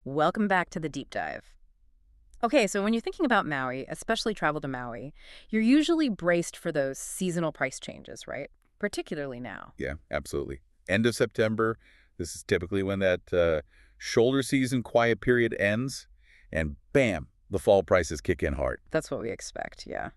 Welcome back to the deep dive. Okay, so when you're thinking about Maui, especially travel to Maui, you're usually braced for those seasonal price changes, right? Particularly now. Yeah, absolutely. End of September, this is typically when that shoulder season quiet period ends, and bam, the fall prices kick in hard. That's what we expect, yeah.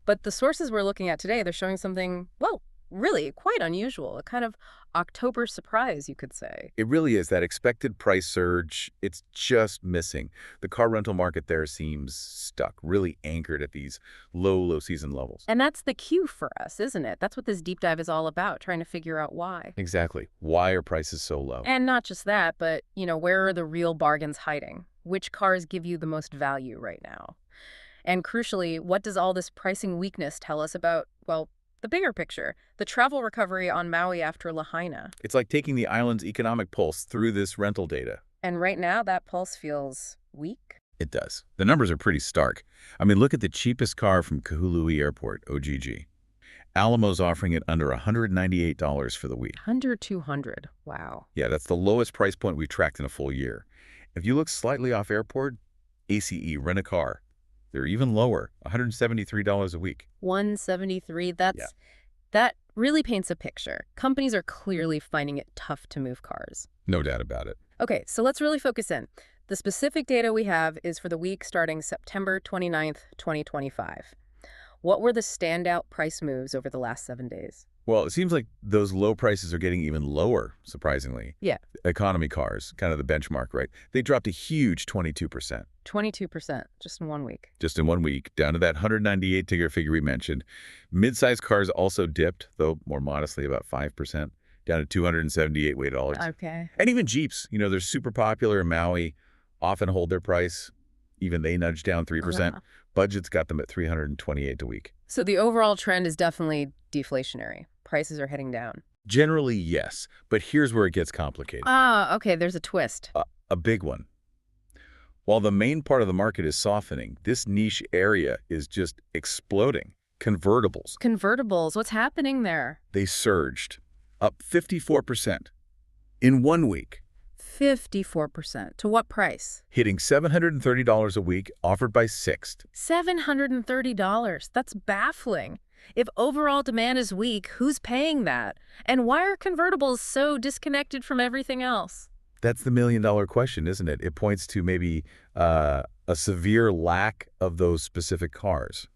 But the sources we're looking at today, they're showing something, well, really quite unusual, a kind of October surprise, you could say. It really is that expected price surge. It's just missing. The car rental market there seems stuck, really anchored at these low season levels. And that's the cue for us, isn't it? That's what this deep dive is all about, trying to figure out why. Exactly. Why are prices so low? And not just that, but, where are the real bargains hiding? Which cars give you the most value right now? And crucially, what does all this pricing weakness tell us about, well, the bigger picture, the travel recovery on Maui after Lahaina? It's like taking the island's economic pulse through this rental data. And right now, that pulse feels weak. It does. The numbers are pretty stark. I mean, look at the cheapest car from Kahului Airport, OGG. Alamo's offering it under $198 for the week. Under 200. Wow. Yeah, that's the lowest price point we've tracked in a full year. If you look slightly off airport, ACE, rent a car. They're even lower, $173 a week. 173, Yeah. that really paints a picture. Companies are clearly finding it tough to move cars. No doubt about it. Okay, so let's really focus in. The specific data we have is for the week starting September 29th, 2025. What were the standout price moves over the last 7 days? Well, it seems like those low prices are getting even lower, surprisingly. Yeah, Economy cars, kind of the benchmark, right? They dropped a huge 22%. 22% just in 1 week. Just in 1 week, down to that 198 ticker figure we mentioned. Mid-sized cars also dipped, though more modestly, about 5%, down to $278 weight. Okay. And even Jeeps, they're super popular in Maui, often hold their price. Even they nudged down 3%. Yeah. Budget's got them at $328 a week. So the overall trend is definitely deflationary. Prices are heading down. Generally, yes, but here's where it gets complicated. Ah, okay, there's a twist. A big one. While the main part of the market is softening, this niche area is just exploding. Convertibles. Convertibles, what's happening there? They surged, up 54% in 1 week, 54%. To what price? hitting $730 a week, offered by Sixt. $730. That's baffling. If overall demand is weak, who's paying that? And why are convertibles so disconnected from everything else? That's the million-dollar question, isn't it? It points to maybe a severe lack of those specific cars.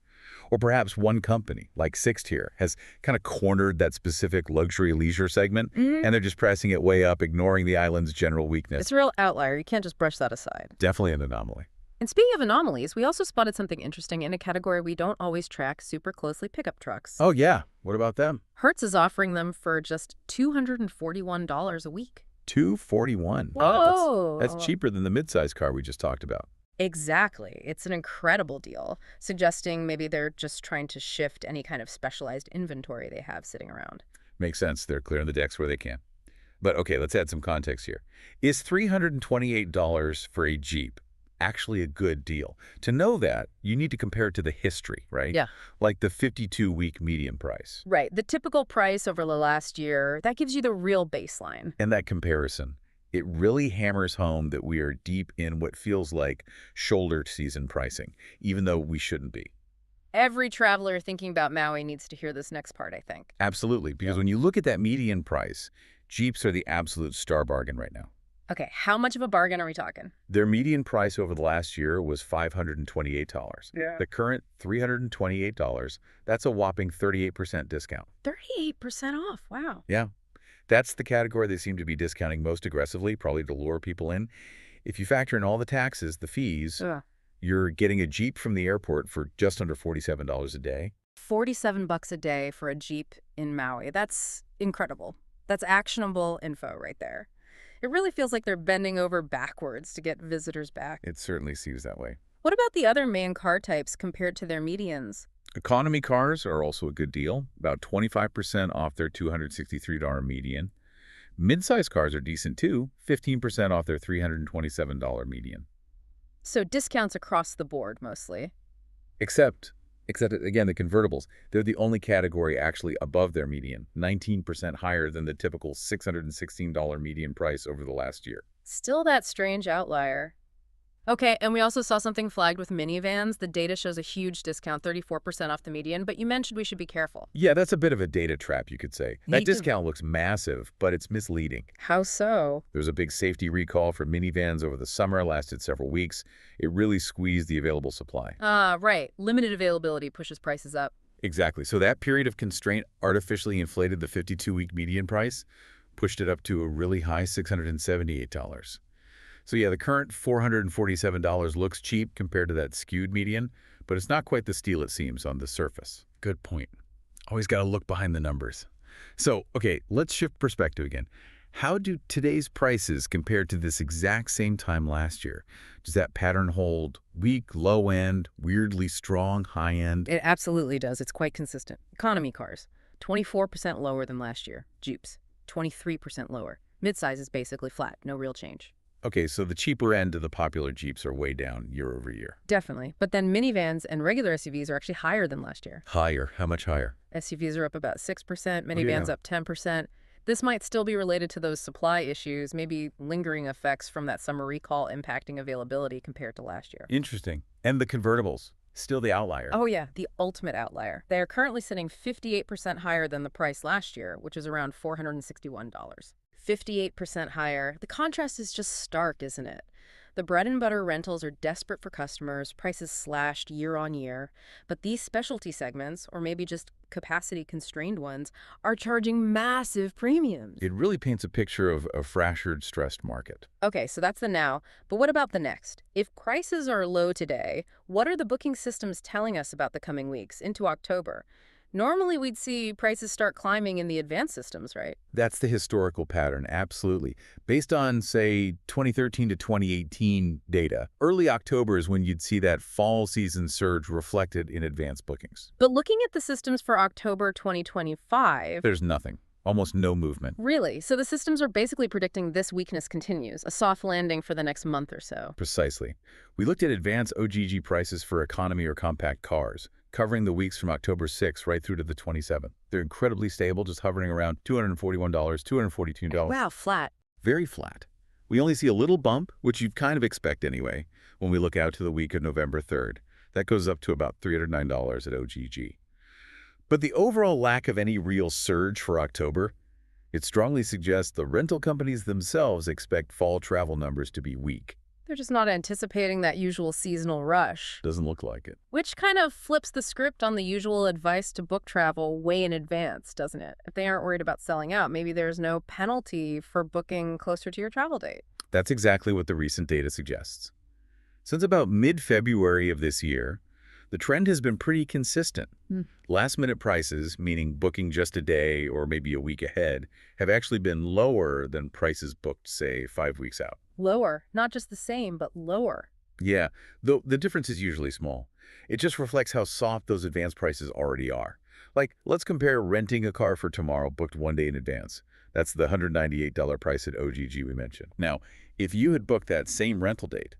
Or perhaps one company, like Sixt here, has kind of cornered that specific luxury leisure segment, and they're just pressing it way up, ignoring the island's general weakness. It's a real outlier. You can't just brush that aside. Definitely an anomaly. And speaking of anomalies, we also spotted something interesting in a category we don't always track super closely, pickup trucks. Oh, yeah. What about them? Hertz is offering them for just $241 a week. $241. Whoa! That's cheaper than the midsize car we just talked about. Exactly. It's an incredible deal, suggesting maybe they're just trying to shift any kind of specialized inventory they have sitting around. Makes sense. They're clearing the decks where they can. But okay, let's add some context here. Is $328 for a Jeep actually a good deal? To know that, you need to compare it to the history, right? Yeah. Like the 52-week median price. Right. The typical price over the last year, that gives you the real baseline. And that comparison, it really hammers home that we are deep in what feels like shoulder season pricing, even though we shouldn't be. Every traveler thinking about Maui needs to hear this next part, I think. Absolutely, because when you look at that median price, Jeeps are the absolute star bargain right now. Okay, how much of a bargain are we talking? Their median price over the last year was $528. Yeah. The current $328, that's a whopping 38% discount. 38% off. Wow. Yeah, that's the category they seem to be discounting most aggressively, probably to lure people in. If you factor in all the taxes, the fees, Ugh. you're getting a Jeep from the airport for just under $47 a day. $47 a day for a Jeep in Maui. That's incredible. That's actionable info right there. It really feels like they're bending over backwards to get visitors back. It certainly seems that way. What about the other main car types compared to their medians? Economy cars are also a good deal, about 25% off their $263 median. Midsize cars are decent too, 15% off their $327 median. So discounts across the board, mostly. Except again, the convertibles. They're the only category actually above their median, 19% higher than the typical $616 median price over the last year. Still that strange outlier. Okay, and we also saw something flagged with minivans. The data shows a huge discount, 34% off the median, but you mentioned we should be careful. Yeah, that's a bit of a data trap, you could say. That discount looks massive, but it's misleading. How so? There was a big safety recall for minivans over the summer, lasted several weeks. It really squeezed the available supply. Ah, right. Limited availability pushes prices up. Exactly. So that period of constraint artificially inflated the 52-week median price, pushed it up to a really high $678. So yeah, the current $447 looks cheap compared to that skewed median, but it's not quite the steal it seems on the surface. Good point. Always got to look behind the numbers. So, okay, let's shift perspective again. How do today's prices compare to this exact same time last year? Does that pattern hold weak, low end, weirdly strong, high end? It absolutely does. It's quite consistent. Economy cars, 24% lower than last year. Jeeps, 23% lower. Midsize is basically flat, no real change. Okay, so the cheaper end of the popular Jeeps are way down year over year. Definitely. But then minivans and regular SUVs are actually higher than last year. Higher? How much higher? SUVs are up about 6%, Oh, yeah. minivans up 10%. This might still be related to those supply issues, maybe lingering effects from that summer recall impacting availability compared to last year. Interesting. And the convertibles? Still the outlier. Oh yeah, the ultimate outlier. They are currently sitting 58% higher than the price last year, which is around $461. 58% higher. The contrast is just stark, isn't it? The bread and butter rentals are desperate for customers, prices slashed year on year, but these specialty segments, or maybe just capacity-constrained ones, are charging massive premiums. It really paints a picture of a fractured, stressed market. Okay, so that's the now, but what about the next? If prices are low today, what are the booking systems telling us about the coming weeks into October? Normally, we'd see prices start climbing in the advanced systems, right? That's the historical pattern, absolutely. Based on, say, 2013 to 2018 data, early October is when you'd see that fall season surge reflected in advance bookings. But looking at the systems for October 2025, There's nothing, almost no movement. really? So the systems are basically predicting this weakness continues, a soft landing for the next month or so. Precisely. We looked at advanced OGG prices for economy or compact cars, covering the weeks from October 6th right through to the 27th. They're incredibly stable, just hovering around $241, $242. Wow, flat. Very flat. We only see a little bump, which you'd kind of expect anyway, when we look out to the week of November 3rd. That goes up to about $309 at OGG. But the overall lack of any real surge for October, it strongly suggests the rental companies themselves expect fall travel numbers to be weak. They're just not anticipating that usual seasonal rush. Doesn't look like it. Which kind of flips the script on the usual advice to book travel way in advance, doesn't it? If they aren't worried about selling out, maybe there's no penalty for booking closer to your travel date. That's exactly what the recent data suggests. Since about mid-February of this year, the trend has been pretty consistent. Last-minute prices, meaning booking just a day or maybe a week ahead, have actually been lower than prices booked, say, 5 weeks out. Lower, not just the same, but lower. Yeah, though the difference is usually small. It just reflects how soft those advance prices already are. Like, let's compare renting a car for tomorrow booked 1 day in advance. That's the $198 price at OGG we mentioned. Now, if you had booked that same rental date,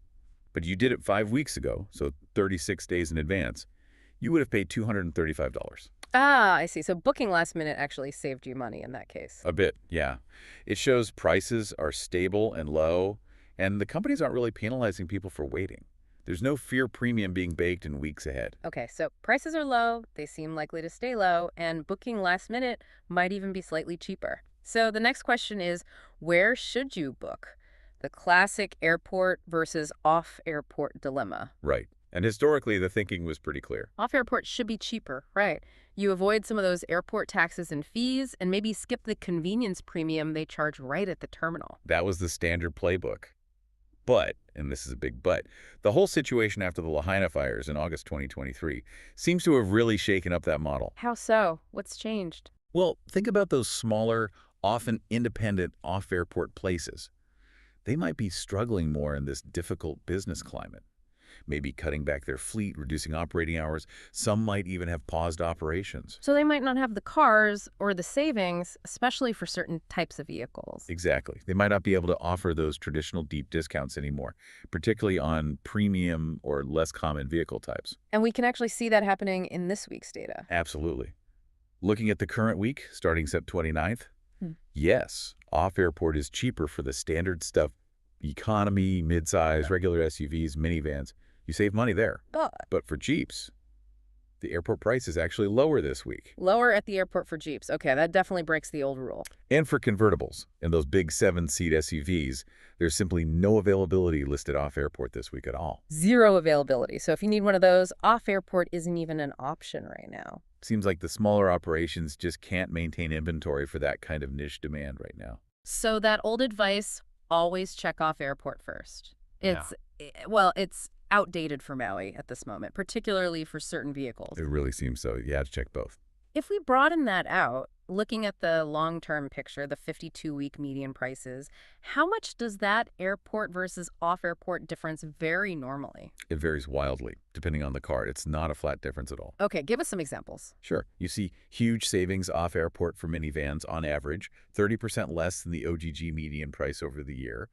but you did it 5 weeks ago, so 36 days in advance, you would have paid $235. Ah, I see. So booking last minute actually saved you money in that case. A bit, yeah. It shows prices are stable and low, and the companies aren't really penalizing people for waiting. There's no fear premium being baked in weeks ahead. Okay, so prices are low, they seem likely to stay low, and booking last minute might even be slightly cheaper. So the next question is, where should you book? The classic airport versus off-airport dilemma. Right. And historically, the thinking was pretty clear. Off-airport should be cheaper, right? You avoid some of those airport taxes and fees, and maybe skip the convenience premium they charge right at the terminal. That was the standard playbook. But, and this is a big but, the whole situation after the Lahaina fires in August 2023 seems to have really shaken up that model. How so? What's changed? Well, think about those smaller, often independent off-airport places. They might be struggling more in this difficult business climate. Maybe cutting back their fleet, reducing operating hours. Some might even have paused operations. So they might not have the cars or the savings, especially for certain types of vehicles. Exactly. They might not be able to offer those traditional deep discounts anymore, particularly on premium or less common vehicle types. And we can actually see that happening in this week's data. Absolutely. Looking at the current week, starting September 29th, yes, off-airport is cheaper for the standard stuff, Economy, midsize, regular SUVs, minivans, you save money there. But But for Jeeps, the airport price is actually lower this week. lower at the airport for Jeeps. Okay, that definitely breaks the old rule. And for convertibles and those big 7-seat SUVs, there's simply no availability listed off airport this week at all. Zero availability. So if you need one of those, off airport isn't even an option right now. Seems like the smaller operations just can't maintain inventory for that kind of niche demand right now. So that old advice, always check off airport first. Yeah. It's outdated for Maui at this moment, particularly for certain vehicles. It really seems so. You have to check both. If we broaden that out, looking at the long-term picture, the 52-week median prices, how much does that airport versus off-airport difference vary normally? It varies wildly, depending on the car. It's not a flat difference at all. Okay, give us some examples. Sure, you see huge savings off airport for minivans on average, 30% less than the OGG median price over the year.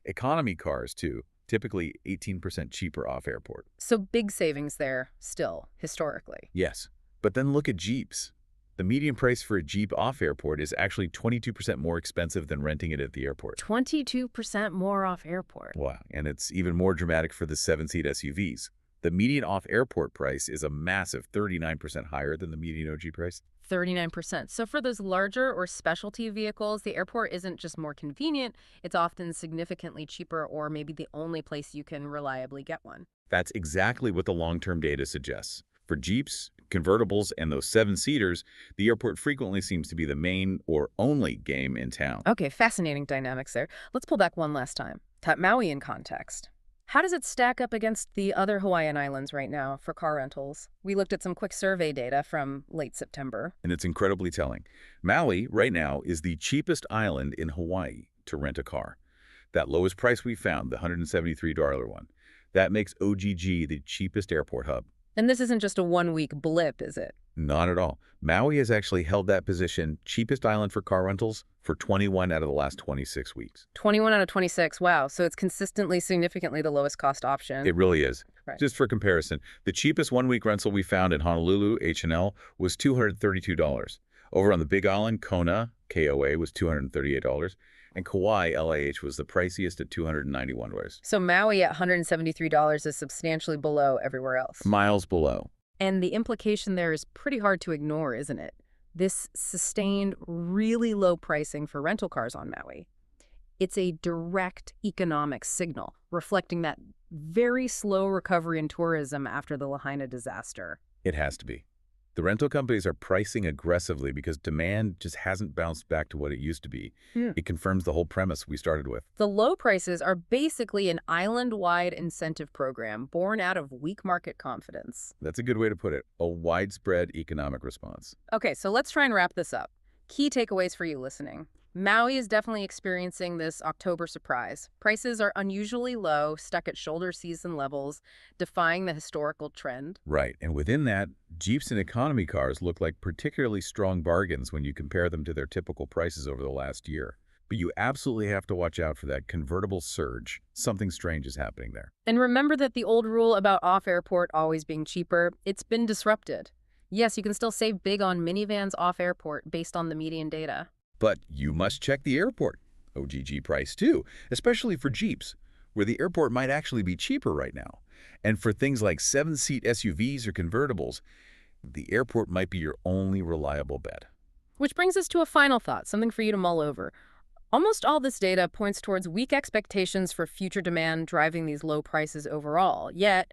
Economy cars, too, typically 18% cheaper off airport. So big savings there still, historically. Yes, but then look at Jeeps. The median price for a Jeep off airport is actually 22% more expensive than renting it at the airport. 22% more off airport. Wow, and it's even more dramatic for the 7-seat SUVs. The median off-airport price is a massive 39% higher than the median OG price. 39%. So for those larger or specialty vehicles, the airport isn't just more convenient, it's often significantly cheaper or maybe the only place you can reliably get one. That's exactly what the long-term data suggests. For Jeeps, convertibles, and those 7-seaters, the airport frequently seems to be the main or only game in town. Okay, fascinating dynamics there. Let's pull back one last time. Put Maui in context. How does it stack up against the other Hawaiian islands right now for car rentals? We looked at some quick survey data from late September. And it's incredibly telling. Maui, right now, is the cheapest island in Hawaii to rent a car. That lowest price we found, the $173 one, that makes OGG the cheapest airport hub. And this isn't just a one-week blip, is it? Not at all. Maui has actually held that position, cheapest island for car rentals, for 21 out of the last 26 weeks. 21 out of 26, wow. So it's consistently, significantly the lowest cost option. It really is. Right. Just for comparison, the cheapest one-week rental we found in Honolulu, H&L, was $232. Over on the Big Island, Kona, KOA, was $238. And Kauai, LAH, was the priciest at $291. So Maui at $173 is substantially below everywhere else. Miles below. And the implication there is pretty hard to ignore, isn't it? This sustained, really low pricing for rental cars on Maui. It's a direct economic signal, reflecting that very slow recovery in tourism after the Lahaina disaster. It has to be. The rental companies are pricing aggressively because demand just hasn't bounced back to what it used to be. It confirms the whole premise we started with. The low prices are basically an island-wide incentive program born out of weak market confidence. That's a good way to put it. A widespread economic response. Okay, so let's try and wrap this up. Key takeaways for you listening. Maui is definitely experiencing this October surprise. Prices are unusually low, stuck at shoulder season levels, defying the historical trend. Right, and within that, Jeeps and economy cars look like particularly strong bargains when you compare them to their typical prices over the last year. But you absolutely have to watch out for that convertible surge. Something strange is happening there. And remember that the old rule about off-airport always being cheaper, it's been disrupted. Yes, you can still save big on minivans off-airport based on the median data. But you must check the airport OGG price too, especially for Jeeps, where the airport might actually be cheaper right now. And for things like 7-seat SUVs or convertibles, the airport might be your only reliable bet. Which brings us to a final thought, something for you to mull over. Almost all this data points towards weak expectations for future demand driving these low prices overall. Yet,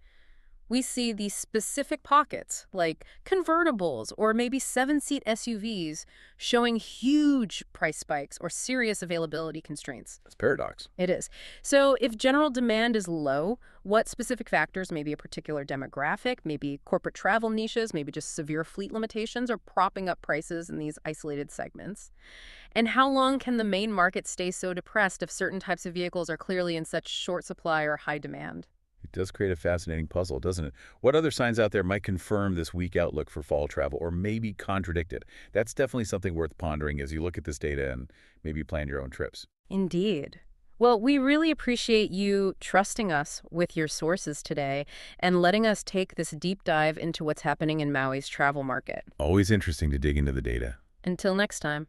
we see these specific pockets, like convertibles or maybe 7-seat SUVs, showing huge price spikes or serious availability constraints. That's paradox. It is. So if general demand is low, what specific factors, maybe a particular demographic, maybe corporate travel niches, maybe just severe fleet limitations, are propping up prices in these isolated segments? And how long can the main market stay so depressed if certain types of vehicles are clearly in such short supply or high demand? It does create a fascinating puzzle, doesn't it? What other signs out there might confirm this weak outlook for fall travel or maybe contradict it? That's definitely something worth pondering as you look at this data and maybe plan your own trips. Indeed. Well, we really appreciate you trusting us with your sources today and letting us take this deep dive into what's happening in Maui's travel market. Always interesting to dig into the data. Until next time.